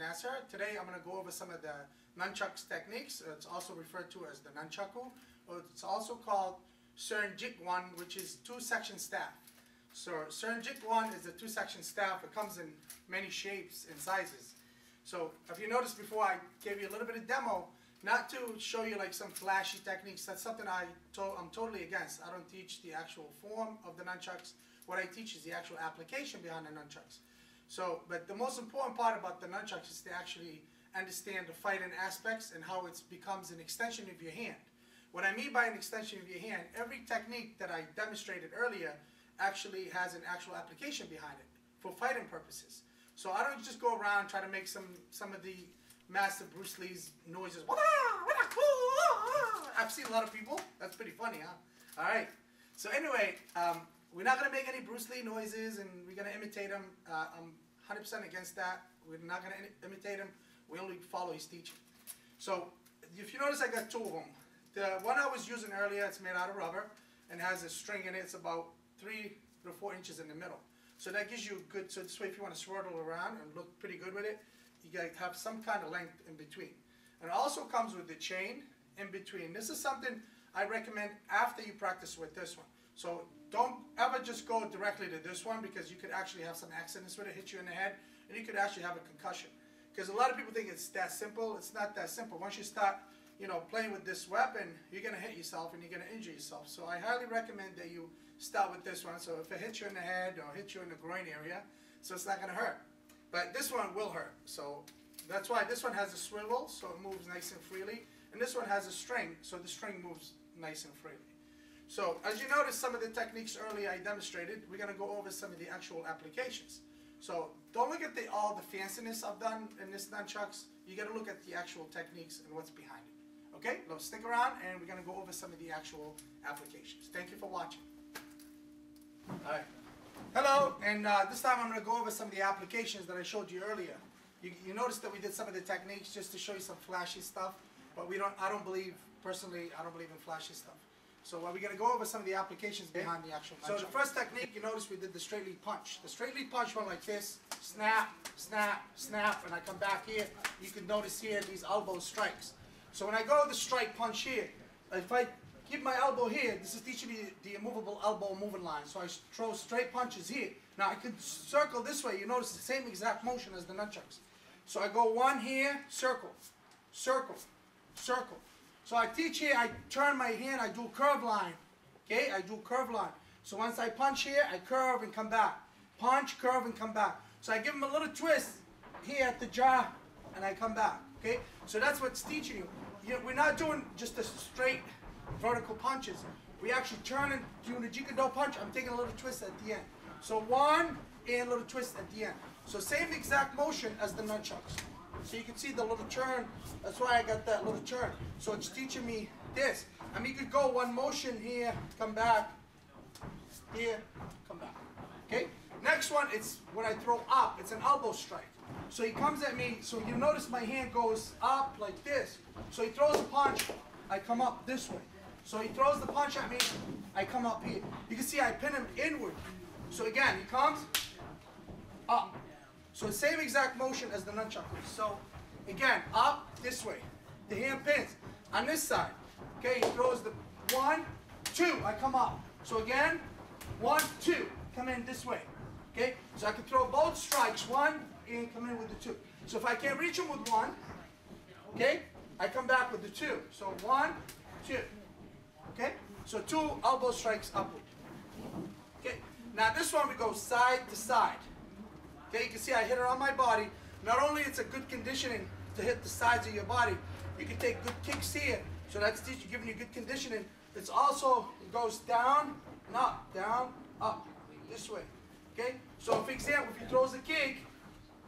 master. Today I'm going to go over some of the nunchucks techniques. It's also referred to as the nunchaku. It's also called one, which is two-section staff. So one is a two-section staff. It comes in many shapes and sizes. So if you noticed before, I gave you a little bit of demo, not to show you like some flashy techniques. That's something I'm totally against. I don't teach the actual form of the nunchucks. What I teach is the actual application behind the nunchucks. So, but the most important part about the nunchucks is to actually understand the fighting aspects and how it becomes an extension of your hand. What I mean by an extension of your hand, every technique that I demonstrated earlier actually has an actual application behind it for fighting purposes. So I don't just go around try to make some of the master Bruce Lee's noises. I've seen a lot of people. That's pretty funny, huh? All right. So anyway, we're not going to make any Bruce Lee noises and we're going to imitate him. I'm 100% against that. We're not going to imitate him. We only follow his teaching. So if you notice, I got two of them. The one I was using earlier, it's made out of rubber and has a string in it. It's about 3 to 4 inches in the middle. So that gives you a good, so this way if you want to swirl around and look pretty good with it, you got to have some kind of length in between. And it also comes with the chain in between. This is something I recommend after you practice with this one. So don't ever just go directly to this one because you could actually have some accidents with it, hit you in the head, and you could actually have a concussion. Because a lot of people think it's that simple. It's not that simple. Once you start, playing with this weapon, you're going to hit yourself and you're going to injure yourself. So I highly recommend that you start with this one. So if it hits you in the head or hits you in the groin area, so it's not going to hurt. But this one will hurt. So that's why this one has a swivel, so it moves nice and freely. And this one has a string, so the string moves nice and freely. So as you noticed, some of the techniques earlier I demonstrated, we're going to go over some of the actual applications. So don't look at all the fanciness I've done in this nunchucks. You got to look at the actual techniques and what's behind it. Okay, now stick around and we're going to go over some of the actual applications. Thank you for watching. Alright. Hello, and this time I'm going to go over some of the applications that I showed you earlier. You noticed that we did some of the techniques just to show you some flashy stuff, but personally, I don't believe in flashy stuff. So we're going to go over some of the applications behind the actual nunchuck. So the first technique, you notice we did the straight lead punch. The straight lead punch went like this, snap, snap, snap, and I come back here. You can notice here these elbow strikes. So when I go the strike punch here, if I keep my elbow here, this is teaching me the immovable elbow moving line. So I throw straight punches here. Now I can circle this way. You notice the same exact motion as the nunchucks. So I go one here, circle, circle, circle. So I teach here, I turn my hand, I do a curve line. Okay, I do a curve line. So once I punch here, I curve and come back. Punch, curve, and come back. So I give them a little twist here at the jaw, and I come back. Okay, so that's what's teaching you. We're not doing just the straight vertical punches. We actually turn and doing the JKD punch. I'm taking a little twist at the end. So one and a little twist at the end. So same exact motion as the nunchucks. So you can see the little turn. That's why I got that little turn. So it's teaching me this. I mean, you could go one motion here, come back, here, come back. Okay? Next one, it's when I throw up. It's an elbow strike. So he comes at me. So you notice my hand goes up like this. So he throws a punch. I come up this way. So he throws the punch at me. I come up here. You can see I pin him inward. So again, he comes up. So the same exact motion as the nunchuck. So again, up this way. The hand pins on this side. Okay, he throws the 1, 2. I come up. So again, 1, 2. Come in this way. Okay, so I can throw both strikes, 1 and come in with the 2. So if I can't reach him with 1, okay, I come back with the 2. So 1, 2. Okay, so 2 elbow strikes upward. Okay, now this one we go side to side. Okay, you can see I hit it on my body. Not only it's a good conditioning to hit the sides of your body, you can take good kicks here. So that's giving you good conditioning. It's also, it goes down and up, this way. Okay, so for example, if he throws a kick,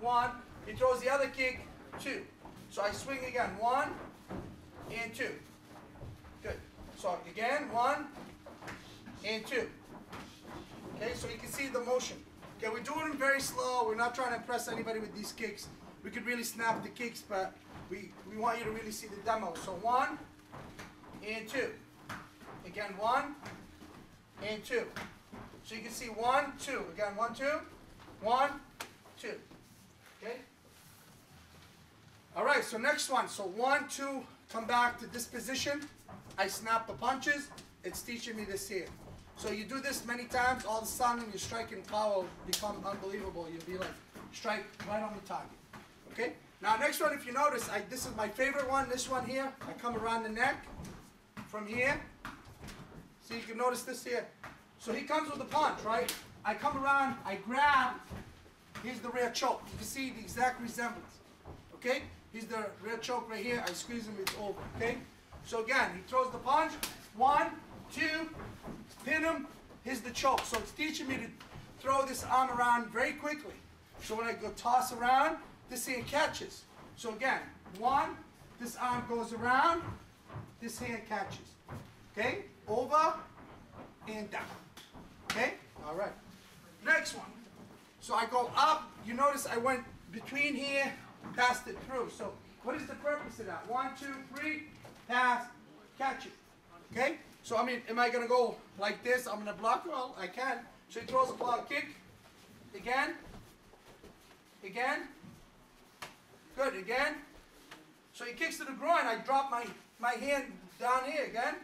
1, he throws the other kick, 2. So I swing again, 1 and 2. Good. So again, 1 and 2. Okay, so you can see the motion. Okay, we're doing them very slow. We're not trying to impress anybody with these kicks. We could really snap the kicks, but we want you to really see the demo. So 1 and 2. Again, 1 and 2. So you can see 1, 2. Again, 1, 2. 1, 2. Okay? so next one. So 1, 2, come back to this position. I snap the punches. It's teaching me this here. So you do this many times, all of a sudden your striking power will become unbelievable. You'll be like, strike right on the target. Okay? Now next one, if you notice, this is my favorite one, this one here. I come around the neck from here. So you can notice this here. So he comes with a punch, right? I come around, I grab, here's the rear choke. You can see the exact resemblance. Okay? Here's the rear choke right here. I squeeze him, it's over. Okay? So again, he throws the punch. 1, 2, pin him. Here's the choke. So it's teaching me to throw this arm around very quickly. So when I go toss around, this hand catches. So again, 1, this arm goes around, this hand catches. Okay? Over and down. Okay? All right. Next one. So I go up. You notice I went between here, passed it through. So what is the purpose of that? 1, 2, 3, pass, catch it. Okay? So I mean, am I going to go like this? I'm going to block? Well, I can. So he throws a block kick. Again. Again. Good. Again. So he kicks to the groin. I drop my hand down here again.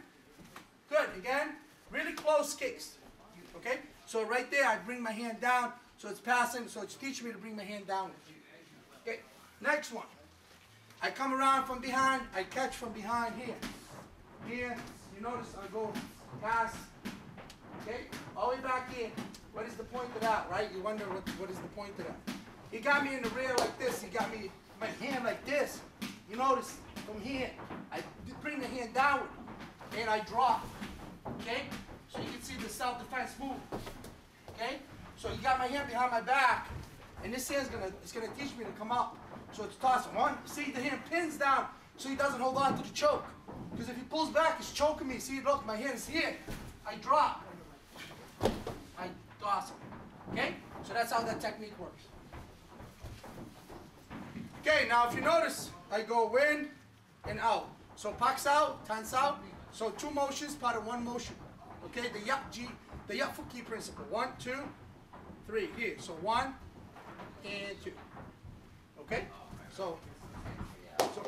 Good. Again. Really close kicks. Okay? So right there, I bring my hand down. So it's passing. So it's teaching me to bring my hand down. Okay? Next one. I come around from behind. I catch from behind here. Here. You notice I go pass. Okay? All the way back here. What is the point of that, right? You wonder what is the point of that. He got me in the rear like this. He got me my hand like this. You notice from here, I bring the hand downward and I drop. Okay? So you can see the self-defense move. Okay? So you got my hand behind my back, and this hand's gonna teach me to come up. So it's tossing. 1, see the hand pins down so he doesn't hold on to the choke. Because if he pulls back, he's choking me. See, look, my hand is here. I drop. I toss him. Okay? So that's how that technique works. Okay, now if you notice, I go in and out. So pucks out, turns out. So 2 motions, part of 1 motion. Okay, the Yapfuki principle. 1, 2, 3. Here. So 1 and 2. Okay? So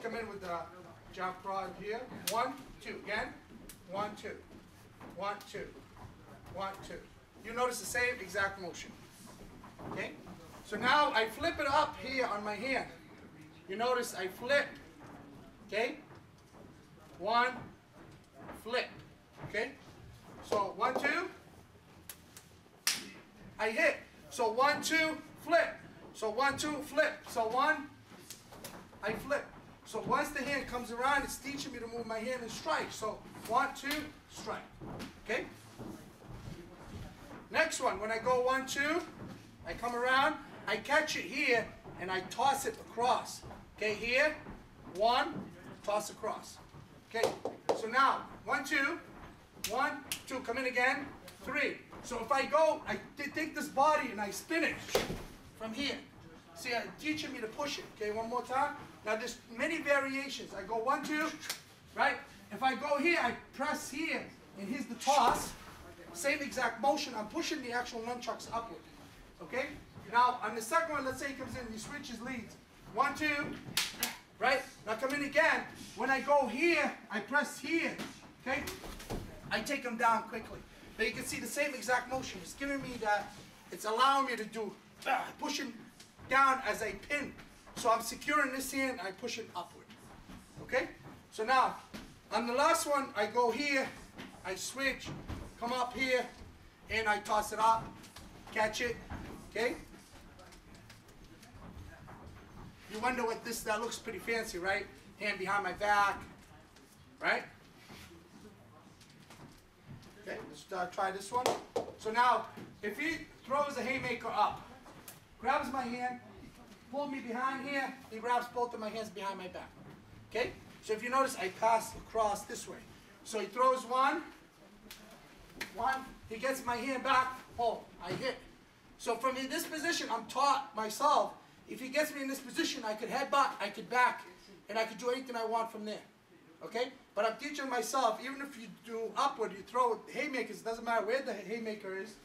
come in with the jump rod here. 1, 2. Again. 1, 2. 1, 2. 1, 2. You notice the same exact motion. Okay? So now I flip it up here on my hand. You notice I flip. Okay? 1, flip. Okay? So 1, 2. I hit. So 1, 2, flip. So 1, 2, flip. So 1, I flip. So once the hand comes around, it's teaching me to move my hand and strike. So 1, 2, strike. Okay? Next one, when I go 1, 2, I come around, I catch it here, and I toss it across. Okay, here, 1, toss across. Okay, so now, 1, 2, 1, 2, come in again, 3. So if I go, I take this body and I spin it from here. See, I'm teaching me to push it. Okay, one more time. Now there's many variations. I go 1, 2, right? If I go here, I press here, and here's the toss. Same exact motion. I'm pushing the actual nunchucks upward. Okay? Now on the second one, let's say he comes in, he switches leads. 1, 2, right? Now come in again. When I go here, I press here. Okay? I take him down quickly. But you can see the same exact motion. It's giving me that, it's allowing me to do, pushing down as I pin. So I'm securing this hand, I push it upward. Okay? So now, on the last one, I go here, I switch, come up here, and I toss it up, catch it, okay? You wonder what this, that looks pretty fancy, right? Hand behind my back, right? Okay, let's try this one. So now, if he throws a haymaker up, grabs my hand, pulls me behind here, he grabs both of my hands behind my back. Okay? So if you notice, I pass across this way. So he throws 1, he gets my hand back, pull, I hit. So from in this position, I'm taught myself, if he gets me in this position, I could headbutt, I could back, and I could do anything I want from there. Okay? But I'm teaching myself, even if you do upward, you throw haymakers, it doesn't matter where the haymaker is.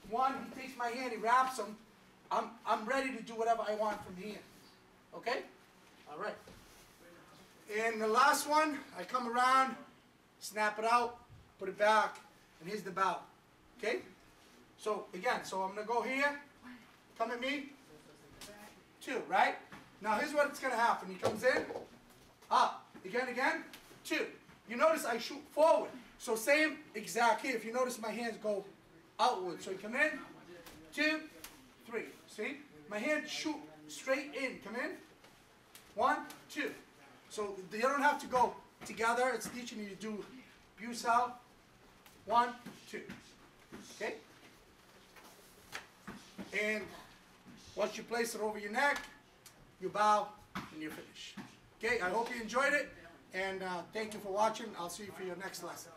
1, he takes my hand, he wraps them. I'm ready to do whatever I want from here. Okay? All right. And the last one, I come around, snap it out, put it back, and here's the bow. Okay? So again, so I'm going to go here, come at me, 2, right? Now here's what's going to happen. He comes in, up, again, 2. You notice I shoot forward. So same exact here. If you notice my hands go outward. So you come in, 2, 3. See? My hands shoot straight in. Come in. 1, 2. So you don't have to go together. It's teaching you to do buse out. 1, 2. Okay? And once you place it over your neck, you bow and you're finished. Okay? I hope you enjoyed it. And thank you for watching. I'll see you for your next lesson.